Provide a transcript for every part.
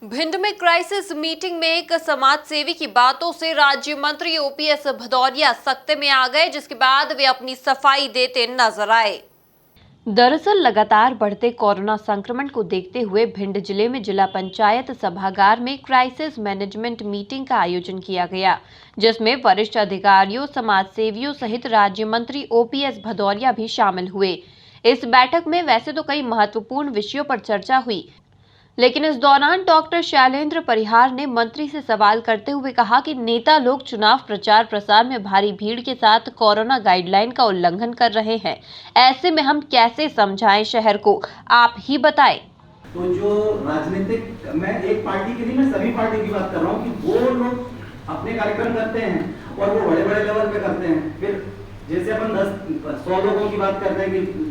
भिंड में crisis meeting में एक समाज सेवी की बातों से राज्य मंत्री ओपीएस भदौरिया सख्ते में आ गए, जिसके बाद वे अपनी सफाई देते नजर आए। दरअसल लगातार बढ़ते कोरोना संक्रमण को देखते हुए भिंड जिले में जिला पंचायत सभागार में क्राइसिस मैनेजमेंट मीटिंग का आयोजन किया गया, जिसमें वरिष्ठ अधिकारियों, समाज सेवियों सहित राज्य मंत्री ओपीएस भदौरिया भी शामिल हुए। इस बैठक में वैसे तो कई महत्वपूर्ण विषयों पर चर्चा हुई, लेकिन इस दौरान डॉक्टर शैलेंद्र परिहार ने मंत्री से सवाल करते हुए कहा कि नेता लोग चुनाव प्रचार प्रसार में भारी भीड़ के साथ कोरोना गाइडलाइन का उल्लंघन कर रहे हैं। ऐसे में हम कैसे समझाएं शहर को, आप ही बताएं। तो जो राजनीतिक, मैं एक पार्टी की नहीं, मैं सभी पार्टी की बात कर रहा हूँ कि वो लोग अपने कार्यक्रम करते हैं और वो बड़े बड़े लेवल पे करते हैं। फिर जैसे अपन 10-100 लोगों की बात करते हैं कि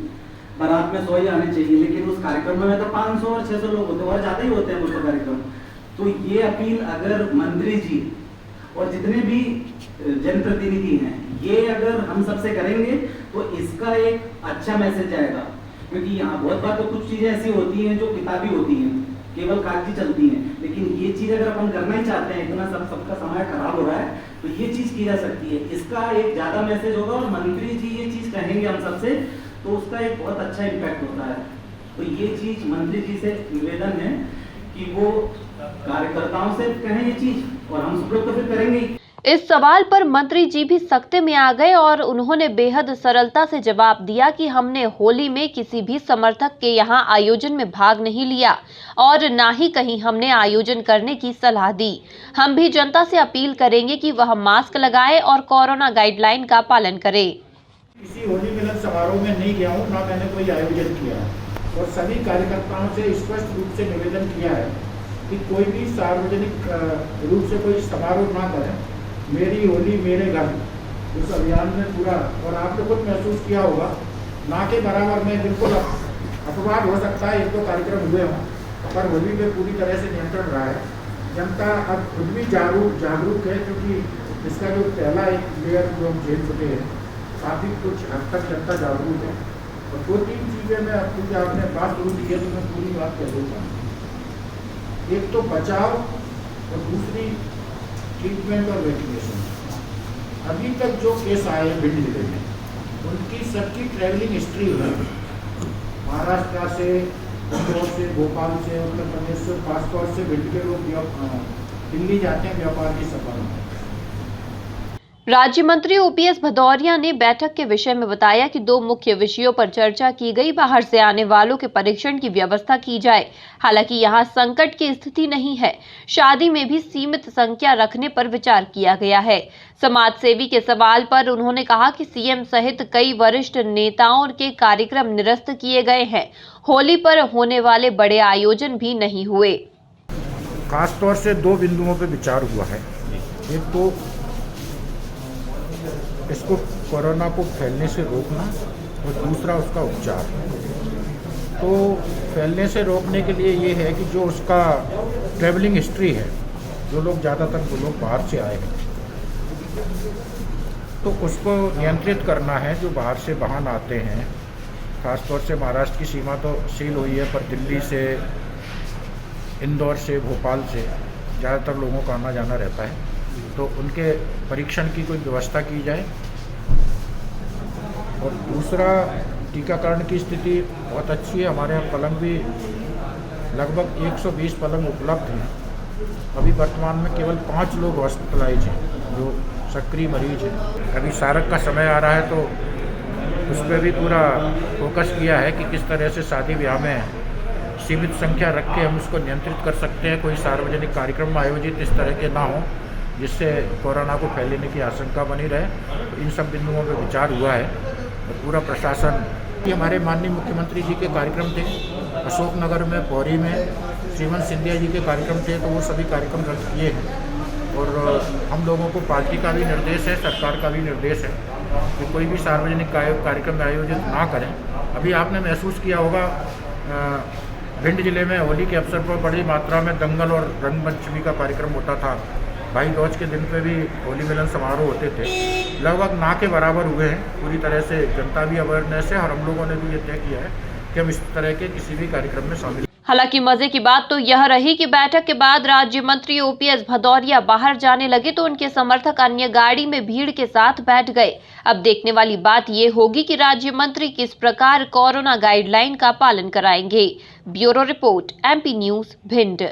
बारात में 100 ही आने चाहिए, लेकिन उस कार्यक्रम में तो 500 और 600 लोग होते हैं और ज्यादा ही होते हैं उसका कार्यक्रम। तो ये अपील अगर मंत्री जी और जितने भी जनप्रतिनिधि हैं, ये अगर हम सबसे करेंगे तो इसका एक अच्छा मैसेज आएगा। क्योंकि यहाँ बहुत बार तो कुछ चीजें ऐसी होती हैं जो किताबी होती हैं, केवल कागजी चलती हैं, लेकिन ये चीज अगर अपन करना ही चाहते हैं, इतना सबका समय खराब हो रहा है, तो ये चीज की जा सकती है। इसका एक ज्यादा मैसेज होगा और मंत्री जी ये चीज कहेंगे हम सबसे, तो उसका एक बहुत अच्छा इम्पैक्ट होता है। तो ये चीज मंत्री जी से निवेदन है कि वो कार्यकर्ताओं से कहें ये चीज, और हम सब लोग तो फिर करेंगे ही। इस सवाल पर मंत्री जी भी सख्ते में आ गए और उन्होंने बेहद सरलता से जवाब दिया कि हमने होली में किसी भी समर्थक के यहां आयोजन में भाग नहीं लिया और ना ही कहीं हमने आयोजन करने की सलाह दी। हम भी जनता से अपील करेंगे कि वह मास्क लगाए और कोरोना गाइडलाइन का पालन करे। किसी होली मिलन समारोह में नहीं गया हूँ, ना मैंने कोई आयोजन किया है और सभी कार्यकर्ताओं से स्पष्ट रूप से निवेदन किया है कि कोई भी सार्वजनिक रूप से कोई समारोह ना करें। मेरी होली मेरे घर उस अभियान में पूरा, और आपने खुद महसूस किया होगा, ना के बराबर में बिल्कुल अपवाद हो सकता है, एक दो कार्यक्रम हुए हों, पर होली में पूरी तरह से नियंत्रण रहा है। जनता अब खुद भी जागरूक है, क्योंकि इसका जो पहला एक लेयर जो हम झेल चुके हैं, काफ़ी कुछ हद तक जनता जागरूक है। और 2-3 चीज़ें मैं क्योंकि आपने बात शुरू की है तो मैं पूरी बात कह देता हूँ। एक तो बचाव और दूसरी ट्रीटमेंट और वैक्सीनेशन। अभी तक जो केस आए हैं भिंड जिले में, उनकी सबकी ट्रैवलिंग हिस्ट्री है, महाराष्ट्र से, इंदौर से, भोपाल से, उत्तर प्रदेश से, खासतौर से भिंड के लोग दिल्ली जाते हैं व्यापार की सफर में। राज्य मंत्री ओपीएस भदौरिया ने बैठक के विषय में बताया कि 2 मुख्य विषयों पर चर्चा की गई। बाहर से आने वालों के परीक्षण की व्यवस्था की जाए। हालांकि यहां संकट की स्थिति नहीं है, शादी में भी सीमित संख्या रखने पर विचार किया गया है। समाज सेवी के सवाल पर उन्होंने कहा कि सीएम सहित कई वरिष्ठ नेताओं के कार्यक्रम निरस्त किए गए हैं। होली पर होने वाले बड़े आयोजन भी नहीं हुए। खासतौर से 2 बिंदुओं पर विचार हुआ है। एक तो इसको कोरोना को फैलने से रोकना और दूसरा उसका उपचार। तो फैलने से रोकने के लिए ये है कि जो उसका ट्रैवलिंग हिस्ट्री है, जो लोग ज़्यादातर वो लोग बाहर से आए हैं, तो उसको नियंत्रित करना है। जो बाहर से वाहन आते हैं, खासतौर से महाराष्ट्र की सीमा तो सील हुई है, पर दिल्ली से, इंदौर से, भोपाल से ज़्यादातर लोगों का आना जाना रहता है, तो उनके परीक्षण की कोई व्यवस्था की जाए। और दूसरा, टीकाकरण की स्थिति बहुत अच्छी है। हमारे यहाँ पलंग भी लगभग 120 पलंग उपलब्ध हैं। अभी वर्तमान में केवल 5 लोग हॉस्पिटलाइज हैं जो सक्रिय मरीज हैं। अभी सारक का समय आ रहा है, तो उस पर भी पूरा फोकस किया है कि किस तरह से शादी ब्याह में सीमित संख्या रख के हम उसको नियंत्रित कर सकते हैं। कोई सार्वजनिक कार्यक्रम आयोजित इस तरह के ना हो जिससे कोरोना को फैलने की आशंका बनी रहे। तो इन सब बिंदुओं पर विचार हुआ है और पूरा प्रशासन, हमारे माननीय मुख्यमंत्री जी के कार्यक्रम थे अशोकनगर में, पौरी में, श्रीमंत सिंधिया जी के कार्यक्रम थे, तो वो सभी कार्यक्रम रद्द किए हैं। और हम लोगों को पार्टी का भी निर्देश है, सरकार का भी निर्देश है कि कोई भी सार्वजनिक कार्यक्रम आयोजित ना करें। अभी आपने महसूस किया होगा, भिंड जिले में होली के अवसर पर बड़ी मात्रा में दंगल और रंगपंचमी का कार्यक्रम होता था। भाई दूज के दिन पे भी होली मिलन समारोह होते थे, लगभग ना के बराबर हुए हैं। पूरी तरह से जनता भी अवेयरनेस है और हम लोगों ने भी ये तय किया है कि हम इस तरह के किसी भी कार्यक्रम में शामिल हालांकि मजे की बात तो यह रही कि बैठक के बाद राज्य मंत्री ओपीएस भदौरिया बाहर जाने लगे तो उनके समर्थक अन्य गाड़ी में भीड़ के साथ बैठ गए। अब देखने वाली बात ये होगी कि राज्य मंत्री किस प्रकार कोरोना गाइडलाइन का पालन कराएंगे। Bureau report, MP news, Bhind.